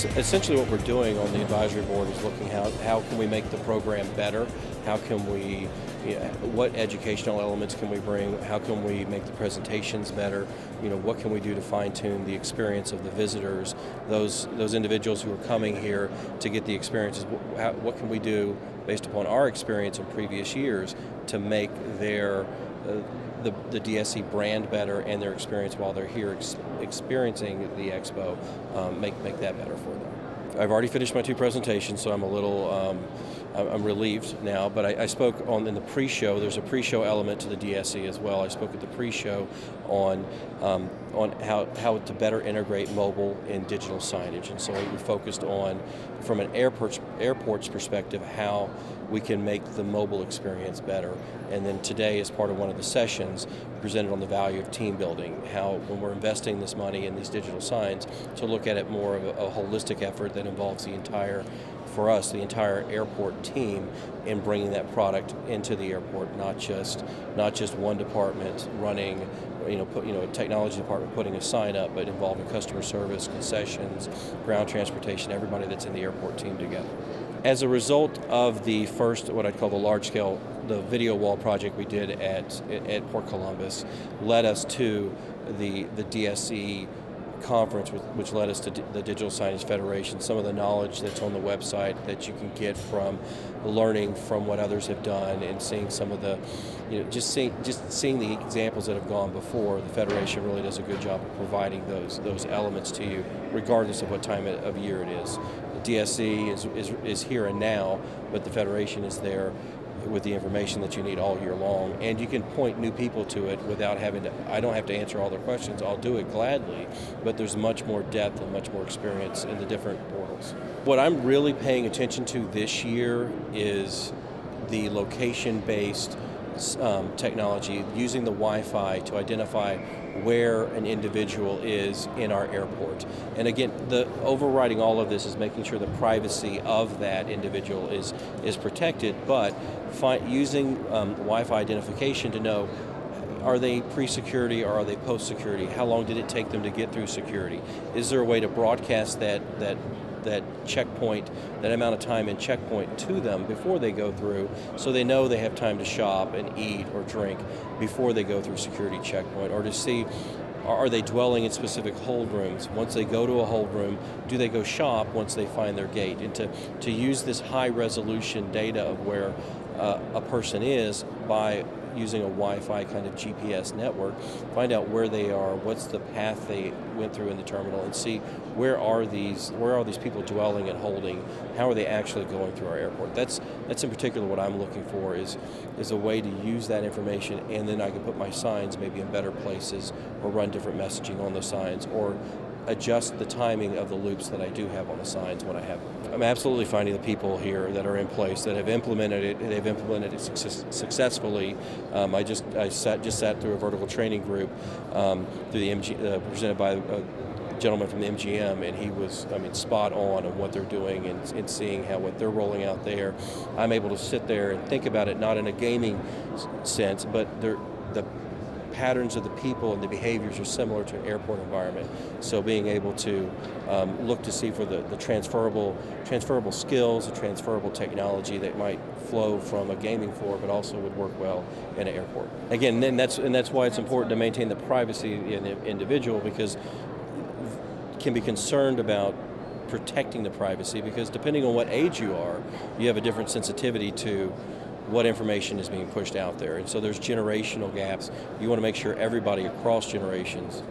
essentially what we're doing on the advisory board is looking how can we make the program better, how can we, what educational elements can we bring, how can we make the presentations better, what can we do to fine-tune the experience of the visitors, those individuals who are coming here to get the experiences, what can we do based upon our experience in previous years to make their the DSE brand better and their experience while they're here experiencing the expo, make that better for them. I've already finished my 2 presentations, so I'm a little I'm relieved now, but I spoke in the pre-show. There's a pre-show element to the DSE as well. I spoke at the pre-show on how to better integrate mobile and digital signage, and so we focused on, from an airport's perspective, how we can make the mobile experience better. And then today, as part of one of the sessions, presented on the value of team building, how when we're investing this money in these digital signs, to look at it more of a holistic effort that involves the entire airport team in bringing that product into the airport, not just one department running, a technology department putting a sign up, but involving customer service, concessions, ground transportation, everybody that's in the airport team together. As a result of the first, what I'd call the large scale, the video wall project we did at Port Columbus, led us to the DSE conference, which led us to the Digital Signage Federation. Some of the knowledge that's on the website that you can get from learning from what others have done and seeing some of the, just seeing the examples that have gone before. The Federation really does a good job of providing those elements to you, regardless of what time of year it is. The DSE is here and now, but the Federation is there with the information that you need all year long, and you can point new people to it without having to, I don't have to answer all their questions, I'll do it gladly, but there's much more depth and much more experience in the different portals. What I'm really paying attention to this year is the location-based technology, using the Wi-Fi to identify where an individual is in our airport. And again, the overriding all of this is making sure the privacy of that individual is protected, but using Wi-Fi identification to know, are they pre-security or are they post-security? How long did it take them to get through security? Is there a way to broadcast that checkpoint, that amount of time in checkpoint to them before they go through, so they know they have time to shop and eat or drink before they go through security checkpoint, or to see, are they dwelling in specific hold rooms? Once they go to a hold room, do they go shop once they find their gate? And to use this high resolution data of where a person is by using a Wi-Fi kind of GPS network, find out where they are, what's the path they went through in the terminal, and see where are these people dwelling and holding, how are they actually going through our airport. That's in particular what I'm looking for, is a way to use that information, and then I can put my signs maybe in better places, or run different messaging on the signs, or adjust the timing of the loops that I do have on the signs when I have them. I'm absolutely finding the people here that are in place that have implemented it, and they've implemented it successfully. I just sat through a vertical training group through the presented by a gentleman from the MGM, and he was, spot on what they're doing and seeing what they're rolling out there. I'm able to sit there and think about it not in a gaming sense, but the patterns of the people and the behaviors are similar to an airport environment. So being able to look to see for the transferable skills, the transferable technology that might flow from a gaming floor, but also would work well in an airport. Again, then that's why it's important to maintain the privacy in the individual, because can be concerned about protecting the privacy, because depending on what age you are, you have a different sensitivity to what information is being pushed out there. And so there's generational gaps. You want to make sure everybody across generations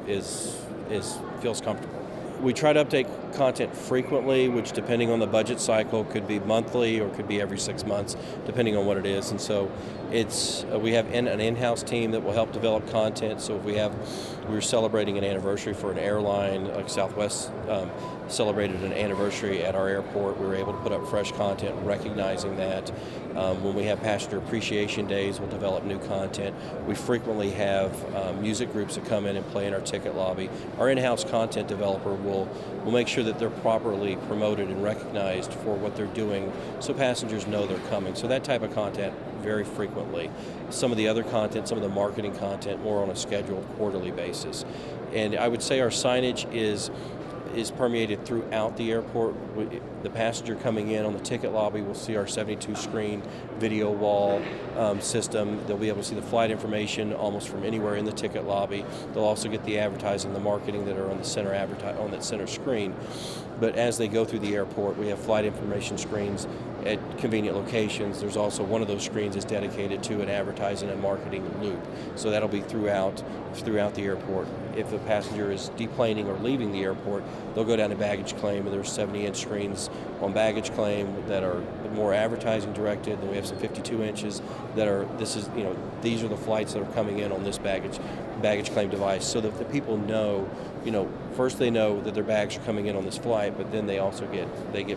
feels comfortable. We try to update content frequently, which depending on the budget cycle could be monthly or could be every 6 months, depending on what it is. And so we have an in-house team that will help develop content. So if we're celebrating an anniversary for an airline, like Southwest celebrated an anniversary at our airport, we were able to put up fresh content recognizing that. When we have passenger appreciation days, we'll develop new content. We frequently have music groups that come in and play in our ticket lobby. Our in-house content developer will make sure that they're properly promoted and recognized for what they're doing, so passengers know they're coming. So that type of content very frequently. Some of the other content, some of the marketing content, more on a scheduled quarterly basis. And I would say our signage is is permeated throughout the airport. The passenger coming in on the ticket lobby will see our 72-screen video wall system. They'll be able to see the flight information almost from anywhere in the ticket lobby. They'll also get the advertising, the marketing that are on the center on that center screen. But as they go through the airport, we have flight information screens at convenient locations. There's also one of those screens is dedicated to an advertising and marketing loop. So that'll be throughout the airport. If a passenger is deplaning or leaving the airport, they'll go down to baggage claim, and there's 70-inch screens on baggage claim that are more advertising directed. Then we have some 52 inches that are, these are the flights that are coming in on this baggage claim device, so that the people know, first they know that their bags are coming in on this flight, but then they also get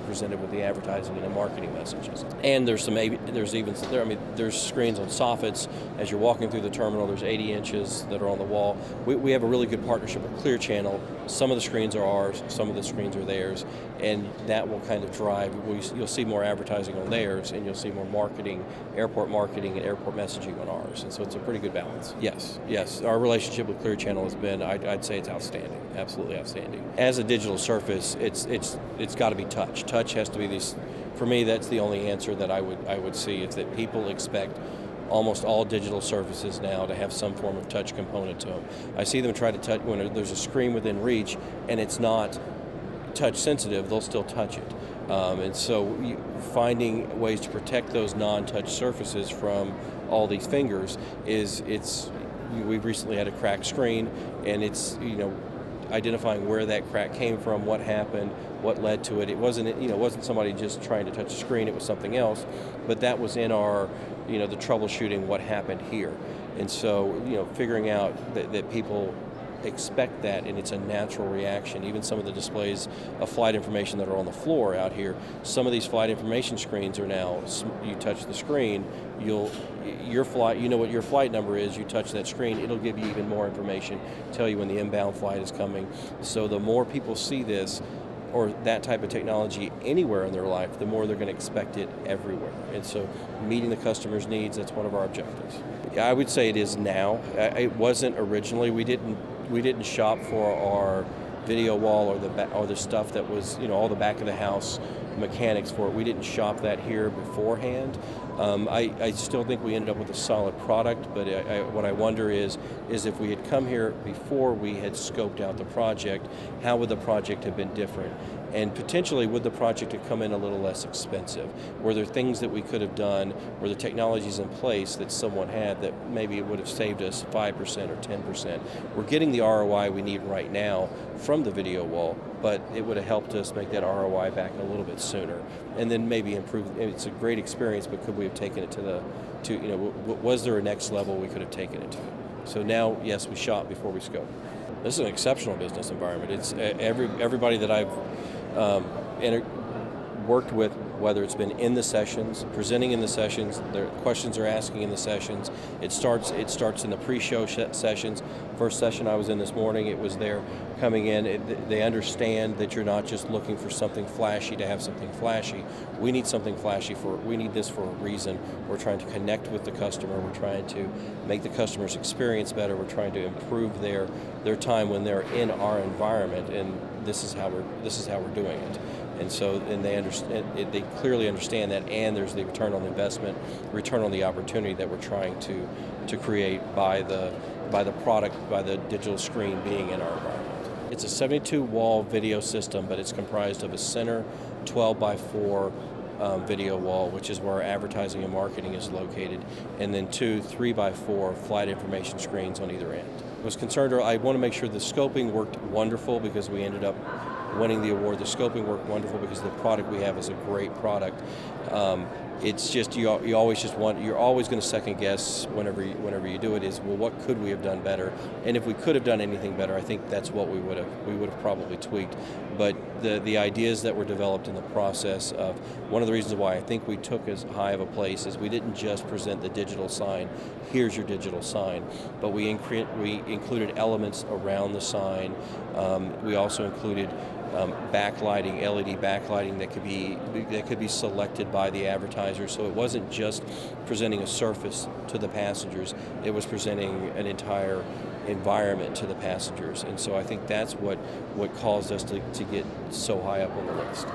presented with the advertising and the marketing messages. And there's screens on soffits as you're walking through the terminal. There's 80 inches that are on the wall. We have a really good partnership with Clear Channel. Some of the screens are ours, some of the screens are theirs, and that will kind of drive. You'll see more advertising on theirs, and you'll see more airport marketing and airport messaging on ours. And so it's a pretty good balance. Yes. Our relationship with Clear Channel has been, I'd say it's outstanding, absolutely outstanding. As a digital surface, it's got to be touch. Touch has to be this. For me, that's the only answer that I would see, is that people expect almost all digital surfaces now to have some form of touch component to them. I see them try to touch when there's a screen within reach and it's not touch sensitive, they'll still touch it. And so finding ways to protect those non-touch surfaces from all these fingers we've recently had a cracked screen, and it's identifying where that crack came from, what happened, what led to it. It wasn't somebody just trying to touch the screen, it was something else, but that was in our the troubleshooting what happened here. And so figuring out that people expect that, and it's a natural reaction. Even some of the displays of flight information that are on the floor out here, some of these flight information screens are now, you touch the screen, your flight, what your flight number is, you touch that screen, it'll give you even more information, tell you when the inbound flight is coming. So the more people see this, or that type of technology anywhere in their life, the more they're going to expect it everywhere. And so meeting the customer's needs, that's one of our objectives. I would say it is now. It wasn't originally. We didn't shop for our video wall or the stuff that was, all the back of the house mechanics for it. We didn't shop that here beforehand. I still think we ended up with a solid product, but what I wonder is if we had come here before we had scoped out the project, how would the project have been different? And potentially, would the project have come in a little less expensive? Were there things that we could have done, were the technologies in place that someone had that maybe it would have saved us 5% or 10%? We're getting the ROI we need right now from the video wall, but it would have helped us make that ROI back a little bit sooner, and then maybe improve. It's a great experience, but could we have taken it was there a next level we could have taken it to? So now, yes, we shop before we scope. This is an exceptional business environment. It's everybody that I've worked with, whether it's been in the sessions, presenting in the sessions, the questions they're asking in the sessions. It starts in the pre-show sessions. First session I was in this morning, it was there coming in. They understand that you're not just looking for something flashy to have something flashy. We need something flashy we need this for a reason. We're trying to connect with the customer. We're trying to make the customer's experience better. We're trying to improve their time when they're in our environment, and this is how we're doing it. And so, they clearly understand that, and there's the return on investment, return on the opportunity that we're trying to create by the product, by the digital screen being in our environment. It's a 72-wall video system, but it's comprised of a center 12x4 video wall, which is where our advertising and marketing is located, and then 2 3x4 flight information screens on either end. I want to make sure the scoping worked wonderful, because we ended up winning the award. The scoping worked wonderful because the product we have is a great product. It's just you're always going to second guess whenever you do it. Is, well, what could we have done better? And if we could have done anything better, I think that's what we would have probably tweaked. But the ideas that were developed in the process of, one of the reasons why I think we took as high of a place is we didn't just present the digital sign, here's your digital sign, but we included elements around the sign. We also included backlighting, LED backlighting that could be selected by the advertiser. So it wasn't just presenting a surface to the passengers; it was presenting an entire environment to the passengers. And so I think that's what caused us to get so high up on the list.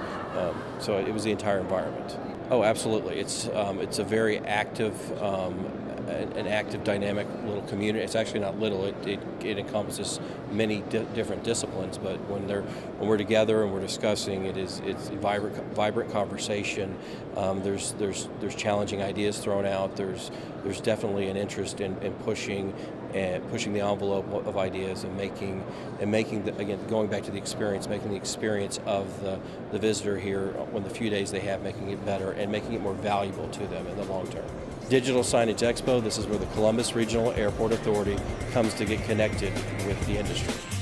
So it was the entire environment. Oh, absolutely. It's a very active, an active, dynamic little community. It's actually not little. It encompasses many different disciplines. But when we're together and we're discussing, it's vibrant conversation. There's challenging ideas thrown out. There's definitely an interest in pushing the envelope of ideas and making again, going back to the experience, making the experience of the visitor here on the few days they have, making it better and making it more valuable to them in the long term. Digital Signage Expo, this is where the Columbus Regional Airport Authority comes to get connected with the industry.